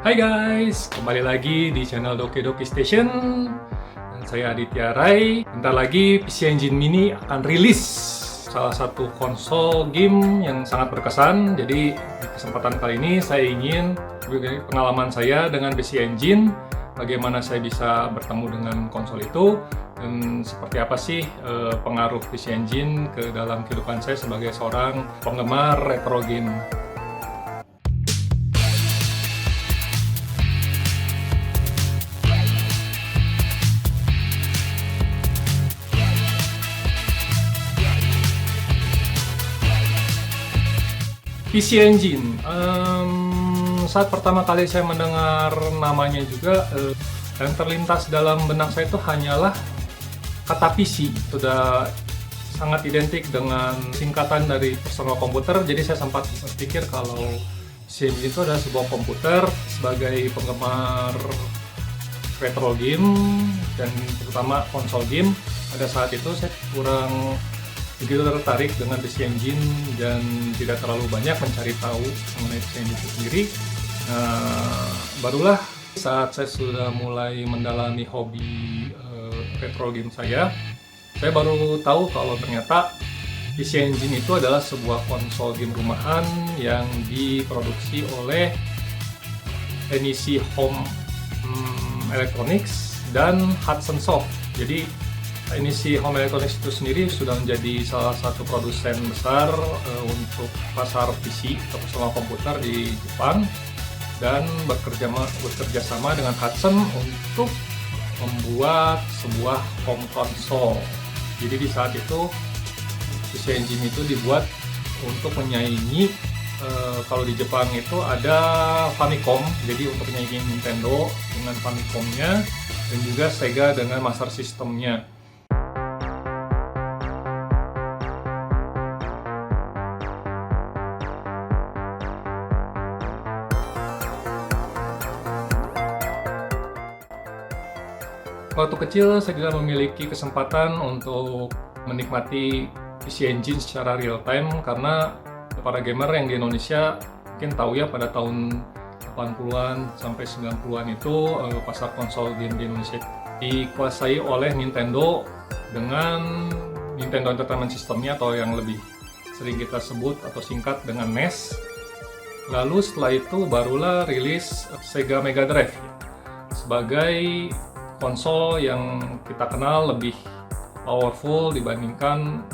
Hai guys, kembali lagi di channel Doki Doki Station. Dan saya Aditya Rai. Bentar lagi PC Engine Mini akan rilis salah satu konsol game yang sangat berkesan. Jadi di kesempatan kali ini saya ingin berbagi pengalaman saya dengan PC Engine, bagaimana saya bisa bertemu dengan konsol itu, dan seperti apa sih pengaruh PC Engine ke dalam kehidupan saya sebagai seorang penggemar retro game. PC Engine, saat pertama kali saya mendengar namanya juga, yang terlintas dalam benak saya itu hanyalah kata PC. Sudah sangat identik dengan singkatan dari personal komputer, jadi saya sempat berpikir kalau PC Engine itu adalah sebuah komputer. Sebagai penggemar retro game dan terutama konsol game, pada saat itu saya kurang begitu tertarik dengan PC Engine dan tidak terlalu banyak mencari tahu mengenai PC Engine itu sendiri. Barulah saat saya sudah mulai mendalami hobi retro game saya baru tahu kalau ternyata PC Engine itu adalah sebuah konsol game rumahan yang diproduksi oleh NEC Home Electronics dan Hudson Soft. Jadi NEC Home Electronics itu sendiri sudah menjadi salah satu produsen besar untuk pasar PC atau personal komputer di Jepang, dan bekerja sama dengan Hudson untuk membuat sebuah home console. Jadi di saat itu PC Engine itu dibuat untuk menyaingi kalau di Jepang itu ada Famicom, jadi untuk menyaingi Nintendo dengan Famicomnya, dan juga Sega dengan Master Systemnya. Waktu kecil saya tidak memiliki kesempatan untuk menikmati PC Engine secara real time, karena para gamer yang di Indonesia mungkin tahu ya, pada tahun 80-an sampai 90-an itu pasar konsol game di Indonesia dikuasai oleh Nintendo dengan Nintendo Entertainment System-nya, atau yang lebih sering kita sebut atau singkat dengan NES. Lalu setelah itu barulah rilis Sega Mega Drive sebagai konsol yang kita kenal lebih powerful dibandingkan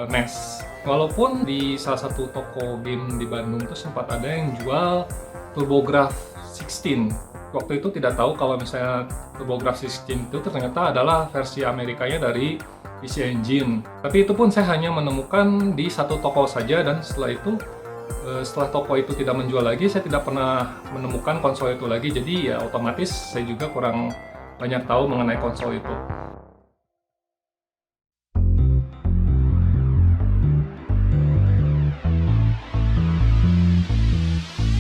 NES. Walaupun di salah satu toko game di Bandung itu sempat ada yang jual TurboGrafx 16. Waktu itu tidak tahu kalau misalnya TurboGrafx 16 itu ternyata adalah versi Amerikanya dari PC Engine. Tapi itu pun saya hanya menemukan di satu toko saja, dan setelah toko itu tidak menjual lagi, saya tidak pernah menemukan konsol itu lagi. Jadi ya otomatis saya juga kurang banyak tahu mengenai konsol itu.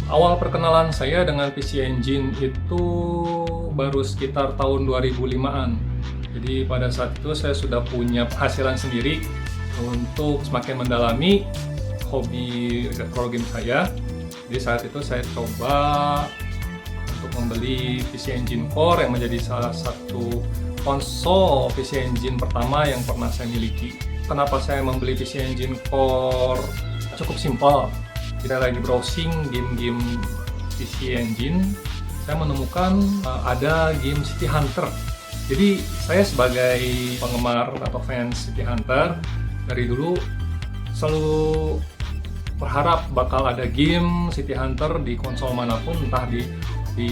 Awal perkenalan saya dengan PC Engine itu baru sekitar tahun 2005-an. Jadi pada saat itu saya sudah punya penghasilan sendiri untuk semakin mendalami hobi retro game saya. Jadi saat itu saya coba untuk membeli PC Engine Core yang menjadi salah satu konsol PC Engine pertama yang pernah saya miliki. Kenapa saya membeli PC Engine Core? Cukup simpel. Tidak lagi browsing game-game PC Engine, saya menemukan ada game City Hunter. Jadi saya sebagai penggemar atau fans City Hunter dari dulu selalu berharap bakal ada game City Hunter di konsol manapun, entah di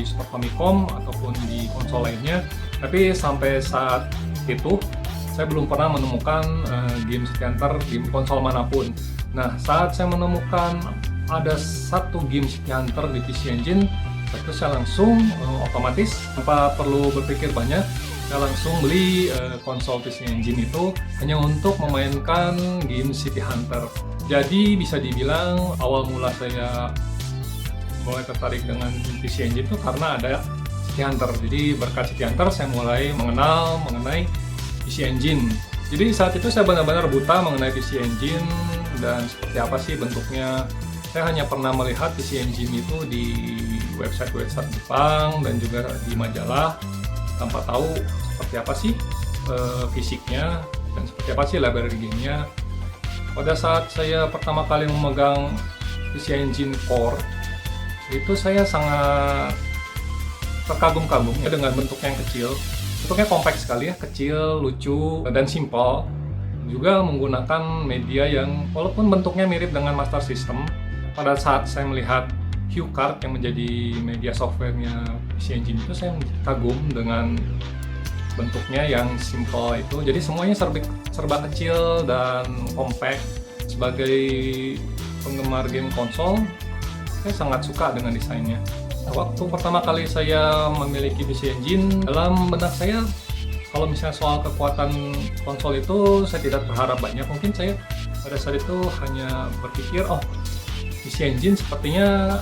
Super Famicom ataupun di konsol lainnya. Tapi sampai saat itu saya belum pernah menemukan game City Hunter di konsol manapun. Nah, saat saya menemukan ada satu game City Hunter di PC Engine, itu saya langsung otomatis tanpa perlu berpikir banyak, saya langsung beli konsol PC Engine itu hanya untuk memainkan game City Hunter. Jadi bisa dibilang awal mula saya mulai tertarik dengan PC Engine itu karena ada City Hunter. Jadi berkat City Hunter saya mulai mengenal mengenai PC Engine. Jadi saat itu saya benar-benar buta mengenai PC Engine dan seperti apa sih bentuknya. Saya hanya pernah melihat PC Engine itu di website-website Jepang dan juga di majalah tanpa tahu seperti apa sih fisiknya dan seperti apa sih library game-nya. Pada saat saya pertama kali memegang PC Engine Core, itu saya sangat terkagum-kagum ya dengan bentuknya yang kecil. Bentuknya kompak sekali ya, kecil, lucu, dan simpel. Juga menggunakan media yang walaupun bentuknya mirip dengan Master System, pada saat saya melihat HuCard yang menjadi media softwarenya PC Engine itu, saya kagum dengan bentuknya yang simple itu. Jadi semuanya serba kecil dan compact. Sebagai penggemar game konsol, saya sangat suka dengan desainnya. Waktu pertama kali saya memiliki PC Engine, dalam benak saya kalau misalnya soal kekuatan konsol itu saya tidak berharap banyak. Mungkin saya pada saat itu hanya berpikir, oh, PC Engine sepertinya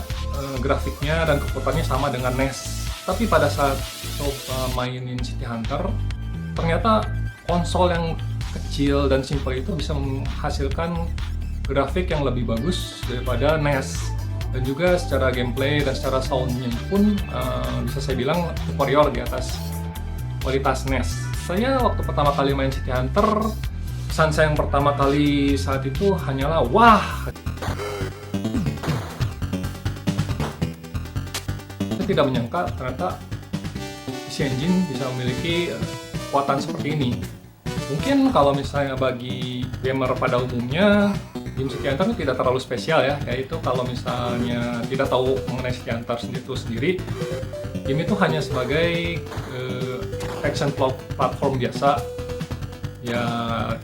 grafiknya dan kekuatannya sama dengan NES. Tapi pada saat coba mainin City Hunter, ternyata konsol yang kecil dan simpel itu bisa menghasilkan grafik yang lebih bagus daripada NES. Dan juga secara gameplay dan secara soundnya pun bisa saya bilang superior di atas kualitas NES. Saya waktu pertama kali main City Hunter, pesan saya yang pertama kali saat itu hanyalah, wah! Saya tidak menyangka ternyata PC Engine bisa memiliki kekuatan seperti ini. Mungkin kalau misalnya bagi gamer pada umumnya, game City Hunter itu tidak terlalu spesial ya, yaitu kalau misalnya tidak tahu mengenai City Hunter itu sendiri, game itu hanya sebagai action platform biasa, ya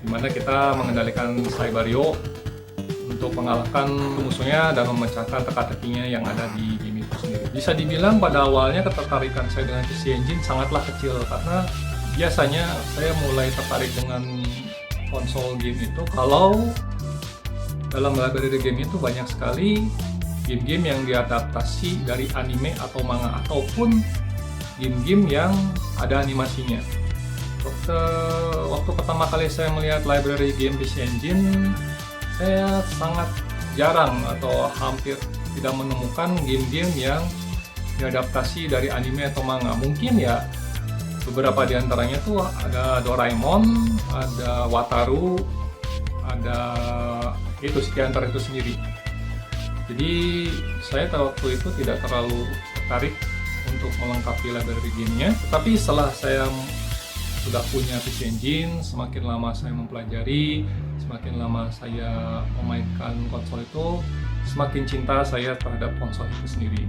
dimana kita mengendalikan Cyberio untuk mengalahkan musuhnya dan memecahkan teka-tekinya yang ada di game itu sendiri. Bisa dibilang pada awalnya ketertarikan saya dengan PC Engine sangatlah kecil, karena biasanya saya mulai tertarik dengan konsol game itu kalau dalam library game itu banyak sekali game-game yang diadaptasi dari anime atau manga, ataupun game-game yang ada animasinya. Waktu pertama kali saya melihat library game PC Engine, saya sangat jarang atau hampir tidak menemukan game-game yang diadaptasi dari anime atau manga. Mungkin ya beberapa di antaranya tuh ada Doraemon, ada Wataru, ada itu City Hunter itu sendiri. Jadi saya waktu itu tidak terlalu tertarik untuk melengkapi library game-nya. Tapi setelah saya sudah punya PC Engine, semakin lama saya mempelajari, semakin lama saya memainkan konsol itu, semakin cinta saya terhadap konsol itu sendiri.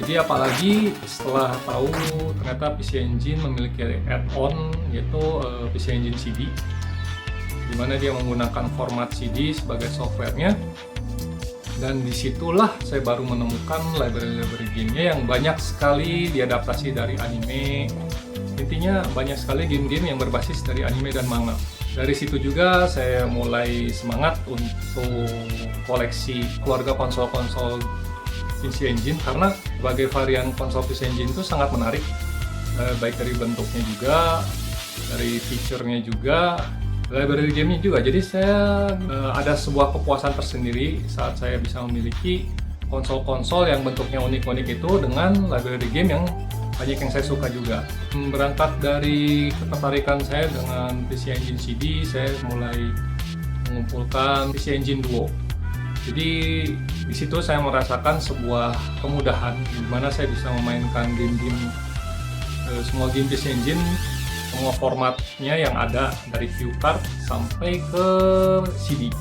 Jadi apalagi setelah tahu ternyata PC Engine memiliki add-on yaitu PC Engine CD, di mana dia menggunakan format CD sebagai softwarenya. Dan disitulah saya baru menemukan library-library gamenya yang banyak sekali diadaptasi dari anime. Intinya banyak sekali game-game yang berbasis dari anime dan manga. Dari situ juga saya mulai semangat untuk koleksi keluarga konsol-konsol PC Engine, karena berbagai varian konsol PC Engine itu sangat menarik, baik dari bentuknya juga, dari fiturnya juga, library gamenya juga. Jadi saya ada sebuah kepuasan tersendiri saat saya bisa memiliki konsol-konsol yang bentuknya unik-unik itu dengan library game yang banyak yang saya suka juga. Berangkat dari ketertarikan saya dengan PC Engine CD, saya mulai mengumpulkan PC Engine Duo. Jadi di situ saya merasakan sebuah kemudahan di mana saya bisa memainkan game-game, semua game PC Engine, semua formatnya yang ada dari view card sampai ke CD.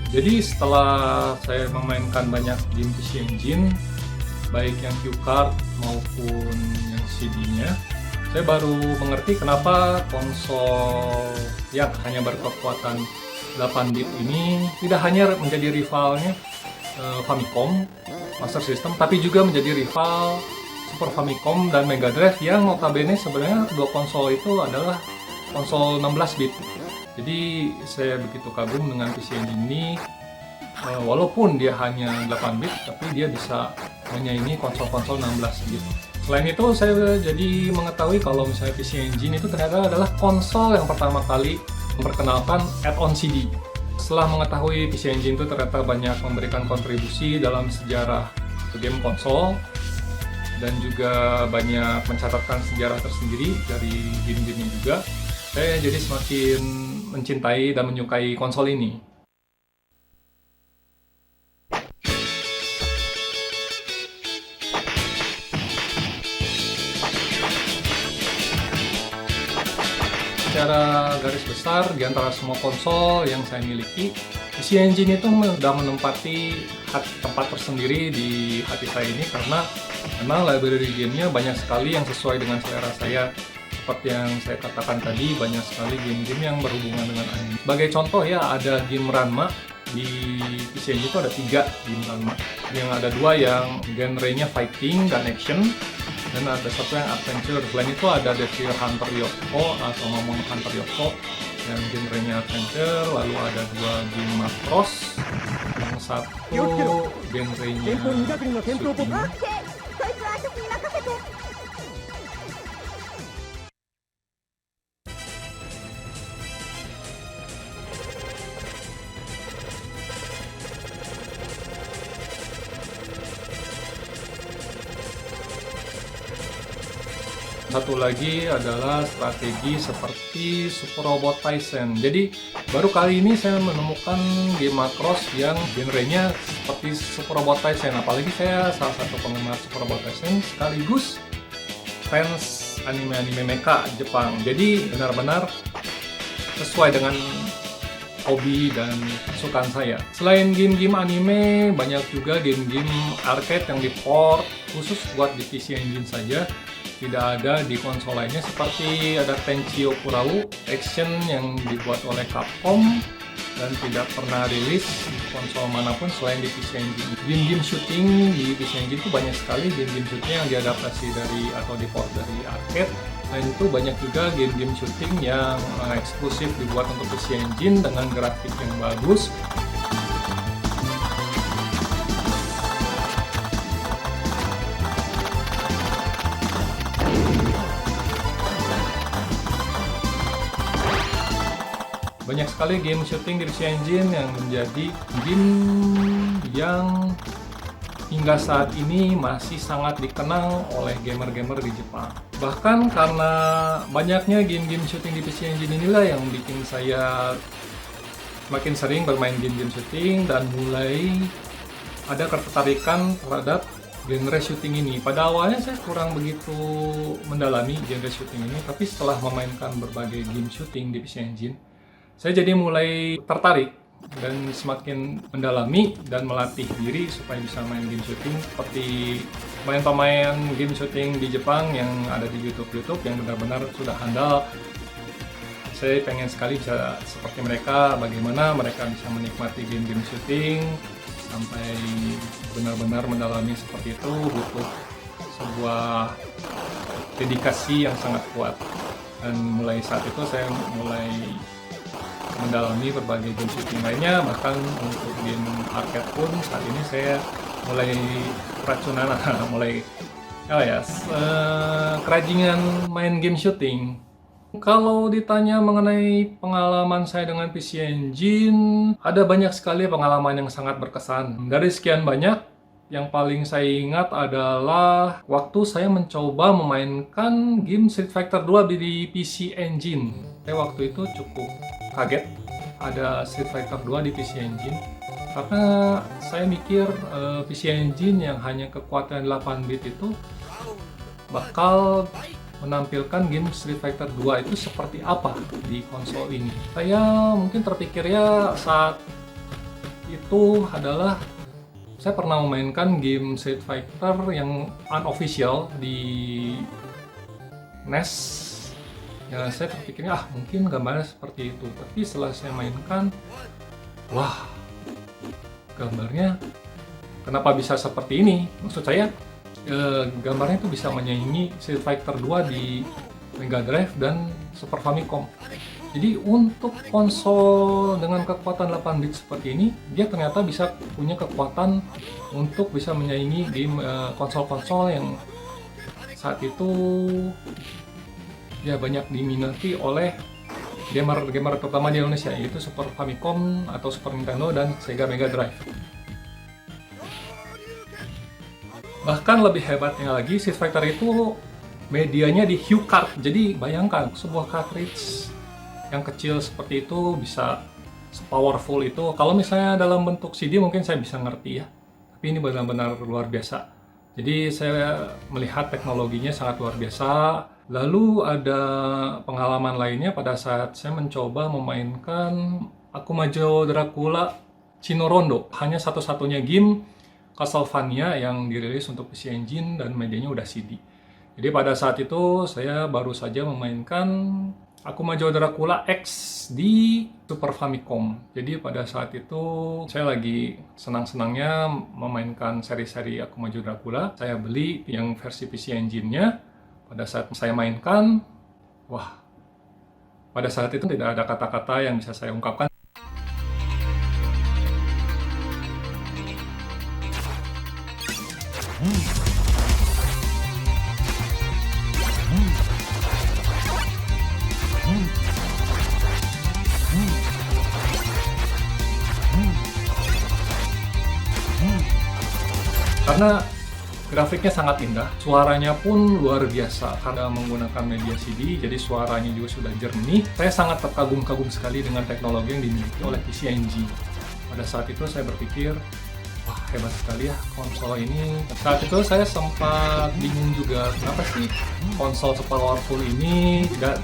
Jadi setelah saya memainkan banyak game PC Engine, baik yang view card maupun yang CD-nya, saya baru mengerti kenapa konsol yang hanya berkekuatan 8 bit ini tidak hanya menjadi rivalnya Famicom Master System, tapi juga menjadi rival Super Famicom dan Mega Drive yang notabene sebenarnya kedua konsol itu adalah konsol 16 bit. Jadi saya begitu kagum dengan PC Engine ini, walaupun dia hanya 8 bit tapi dia bisa menyaingi konsol-konsol 16 bit. Selain itu saya jadi mengetahui kalau misalnya PC Engine itu ternyata adalah konsol yang pertama kali memperkenalkan add-on CD. Setelah mengetahui PC Engine itu ternyata banyak memberikan kontribusi dalam sejarah game konsol dan juga banyak mencatatkan sejarah tersendiri dari game-gamenya juga, saya jadi semakin mencintai dan menyukai konsol ini. Secara garis besar, di antara semua konsol yang saya miliki, PC Engine itu sudah menempati tempat tersendiri di hati saya ini, karena memang library gamenya banyak sekali yang sesuai dengan selera saya. Seperti yang saya katakan tadi, banyak sekali game-game yang berhubungan dengan anime. Sebagai contoh ya, ada game Ranma. Di PC Engine itu ada 3 game Ranma. Yang ada 2 yang genre-nya fighting dan action, dan ada 1 yang adventure. Selain itu ada Devil Hunter Yoko atau Momon Hunter Yoko yang genre-nya adventure. Lalu ada 2 game Macross, yang 1 genre-nya shooting. Satu lagi adalah strategi seperti Super Robot Taisen. Jadi baru kali ini saya menemukan game Macross yang genrenya seperti Super Robot Taisen. Apalagi saya salah satu penggemar Super Robot Taisen sekaligus fans anime-anime mecha Jepang. Jadi benar-benar sesuai dengan hobi dan kesukaan saya. Selain game-game anime, banyak juga game-game arcade yang di-port khusus buat di PC Engine saja. Tidak ada di konsol lainnya, seperti ada Tenchi Okurau Action yang dibuat oleh Capcom dan tidak pernah rilis di konsol manapun selain di PC Engine. Game-game shooting di PC Engine itu banyak sekali game-game shooting yang diadaptasi dari atau di-port dari arcade. Selain itu banyak juga game-game shooting yang eksklusif dibuat untuk PC Engine dengan grafik yang bagus. Banyak sekali game shooting di PC Engine yang menjadi game yang hingga saat ini masih sangat dikenal oleh gamer-gamer di Jepang. Bahkan karena banyaknya game-game shooting di PC Engine inilah yang bikin saya makin sering bermain game-game shooting dan mulai ada ketertarikan terhadap genre shooting ini. Pada awalnya saya kurang begitu mendalami genre shooting ini, tapi setelah memainkan berbagai game shooting di PC Engine, saya jadi mulai tertarik dan semakin mendalami dan melatih diri supaya bisa main game shooting seperti pemain-pemain game shooting di Jepang yang ada di YouTube yang benar-benar sudah handal. Saya pengen sekali bisa seperti mereka, bagaimana mereka bisa menikmati game-game shooting sampai benar-benar mendalami seperti itu butuh sebuah dedikasi yang sangat kuat. Dan mulai saat itu saya mulai mendalami berbagai game shooting lainnya, bahkan untuk game arcade pun saat ini saya mulai keracunan, mulai kerajingan main game shooting. Kalau ditanya mengenai pengalaman saya dengan PC Engine, ada banyak sekali pengalaman yang sangat berkesan. Dari sekian banyak, yang paling saya ingat adalah waktu saya mencoba memainkan game Street Fighter 2 di PC Engine. Saya waktu itu cukup kaget ada Street Fighter 2 di PC Engine, karena saya mikir PC Engine yang hanya kekuatan 8 bit itu bakal menampilkan game Street Fighter 2 itu seperti apa di konsol ini. Saya mungkin terpikirnya saat itu adalah saya pernah memainkan game Street Fighter yang unofficial di NES. Ya, saya terpikirnya mungkin gambarnya seperti itu. Tapi setelah saya mainkan, wah, gambarnya kenapa bisa seperti ini? Maksud saya gambarnya itu bisa menyaingi Street Fighter 2 di Mega Drive dan Super Famicom. Jadi untuk konsol dengan kekuatan 8 bit seperti ini, dia ternyata bisa punya kekuatan untuk bisa menyaingi game konsol-konsol yang saat itu ya banyak diminati oleh gamer terutama di Indonesia, yaitu Super Famicom atau Super Nintendo dan Sega Mega Drive. Bahkan lebih hebatnya lagi, Street Fighter itu medianya di HuCard. Jadi bayangkan, sebuah cartridge yang kecil seperti itu bisa powerful itu. Kalau misalnya dalam bentuk CD mungkin saya bisa ngerti ya. Tapi ini benar-benar luar biasa. Jadi saya melihat teknologinya sangat luar biasa. Lalu ada pengalaman lainnya pada saat saya mencoba memainkan Akumajo Dracula Chino Rondo. Hanya satu-satunya game Castlevania yang dirilis untuk PC Engine dan medianya udah CD. Jadi pada saat itu saya baru saja memainkan Akumajo Dracula X di Super Famicom. Jadi pada saat itu saya lagi senang-senangnya memainkan seri-seri Akumajo Dracula. Saya beli yang versi PC Engine-nya. Pada saat saya mainkan, wah, pada saat itu tidak ada kata-kata yang bisa saya ungkapkan. Karena grafiknya sangat indah, suaranya pun luar biasa karena menggunakan media CD, jadi suaranya juga sudah jernih. Saya sangat terkagum-kagum sekali dengan teknologi yang dimiliki oleh PC Engine. Pada saat itu saya berpikir, wah, hebat sekali ya konsol ini. Saat itu saya sempat bingung juga, kenapa sih konsol sepowerful ini tidak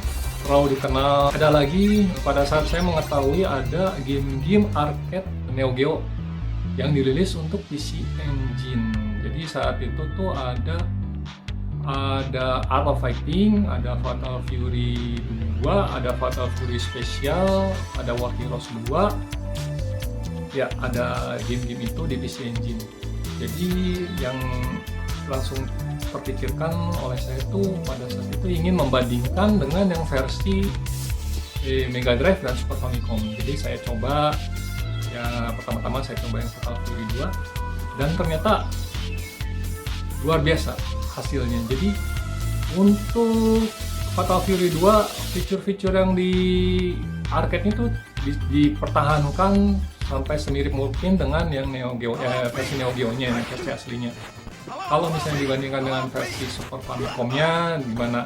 terlalu dikenal. Ada lagi, pada saat saya mengetahui ada game-game arcade Neo Geo yang dirilis untuk PC Engine. Jadi saat itu tuh ada Art of Fighting, ada Fatal Fury 2, ada Fatal Fury Special, ada War Heroes 2. Ya, ada game-game itu di PC Engine. Jadi yang langsung terpikirkan oleh saya itu pada saat itu ingin membandingkan dengan yang versi Mega Drive dan Super Famicom. Jadi saya coba, ya pertama-tama saya coba yang Fatal Fury 2 dan ternyata luar biasa hasilnya. Jadi untuk Fatal Fury 2 fitur-fitur yang di arcade itu dipertahankan sampai semirip mungkin dengan yang Neo Geo, versi Neo Geo-nya, versi aslinya. Kalau misalnya dibandingkan dengan versi Super Famicom-nya, di mana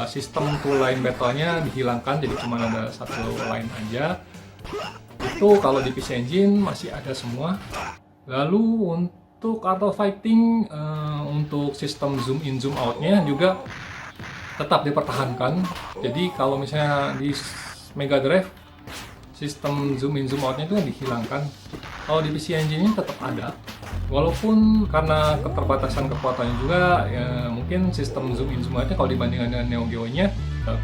sistem tool line battle-nya dihilangkan, jadi cuma ada satu line aja. Itu kalau di PC Engine masih ada semua. Lalu untuk Art of Fighting, untuk sistem zoom in zoom out-nya juga tetap dipertahankan. Jadi kalau misalnya di Mega Drive sistem zoom in zoom outnya itu dihilangkan. Kalau di PC Engine ini tetap ada, walaupun karena keterbatasan kekuatannya juga, ya mungkin sistem zoom in zoom outnya kalau dibandingkan dengan Neo Geo-nya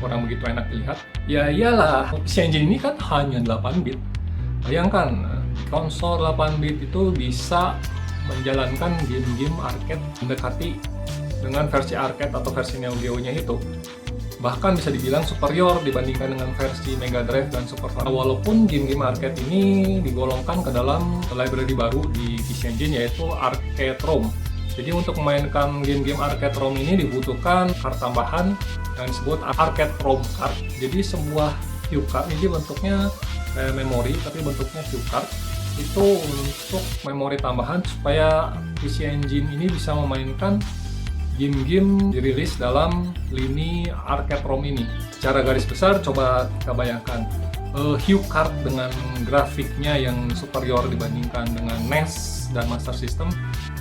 kurang begitu enak dilihat. Ya iyalah, PC Engine ini kan hanya 8 bit. Bayangkan, konsol 8 bit itu bisa menjalankan game-game arcade mendekati dengan versi arcade atau versi Neo Geo-nya itu. Bahkan bisa dibilang superior dibandingkan dengan versi Mega Drive dan Super Famicom. Walaupun game-game arcade ini digolongkan ke dalam library baru di PC Engine, yaitu Arcade ROM. Jadi untuk memainkan game-game Arcade ROM ini dibutuhkan card tambahan yang disebut Arcade ROM card. Jadi sebuah cue card ini bentuknya kayak memori, tapi bentuknya cue card. Itu untuk memori tambahan supaya PC Engine ini bisa memainkan game-game dirilis dalam lini Arcade ROM ini. Secara garis besar, coba kita bayangkan Hue Card dengan grafiknya yang superior dibandingkan dengan NES dan Master System.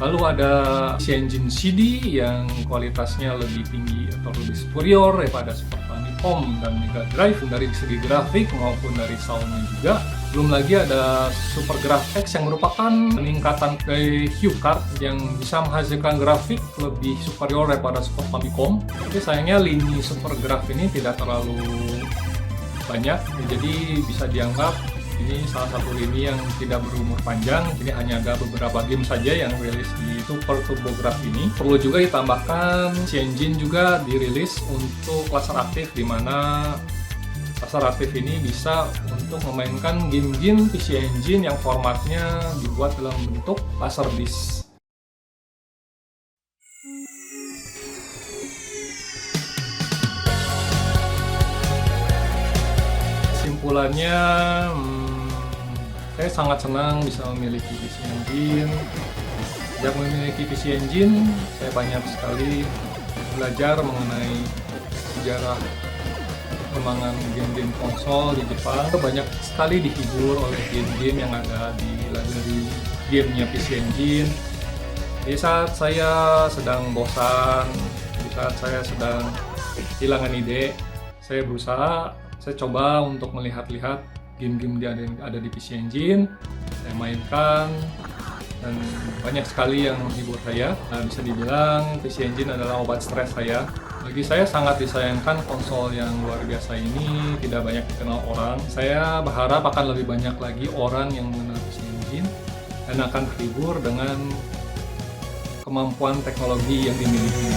Lalu ada PC Engine CD yang kualitasnya lebih tinggi atau lebih superior daripada Super Famicom dan Mega Drive dari segi grafik maupun dari soundnya juga. Belum lagi ada Super Graphics yang merupakan peningkatan dari Hue Card yang bisa menghasilkan grafik lebih superior daripada Super Famicom. Tapi sayangnya lini Super Graph ini tidak terlalu banyak, jadi bisa dianggap ini salah satu lini yang tidak berumur panjang. Jadi hanya ada beberapa game saja yang rilis di Super TurboGrafx ini. Perlu juga ditambahkan, PC Engine juga dirilis untuk laser aktif, di mana laser aktif ini bisa untuk memainkan game-game PC Engine yang formatnya dibuat dalam bentuk laserdisc. Kesimpulannya, saya sangat senang bisa memiliki PC Engine. Sejak memiliki PC Engine, saya banyak sekali belajar mengenai sejarah perkembangan game-game konsol di Jepang. Banyak sekali dihibur oleh game-game yang ada di library gamenya PC Engine. Di saat saya sedang bosan, di saat saya sedang kehilangan ide, saya coba untuk melihat-lihat game-game yang ada di PC Engine. Saya mainkan dan banyak sekali yang menghibur saya. Bisa dibilang PC Engine adalah obat stres saya. Bagi saya sangat disayangkan konsol yang luar biasa ini tidak banyak dikenal orang. Saya berharap akan lebih banyak lagi orang yang mengenal PC Engine dan akan terhibur dengan kemampuan teknologi yang dimiliki.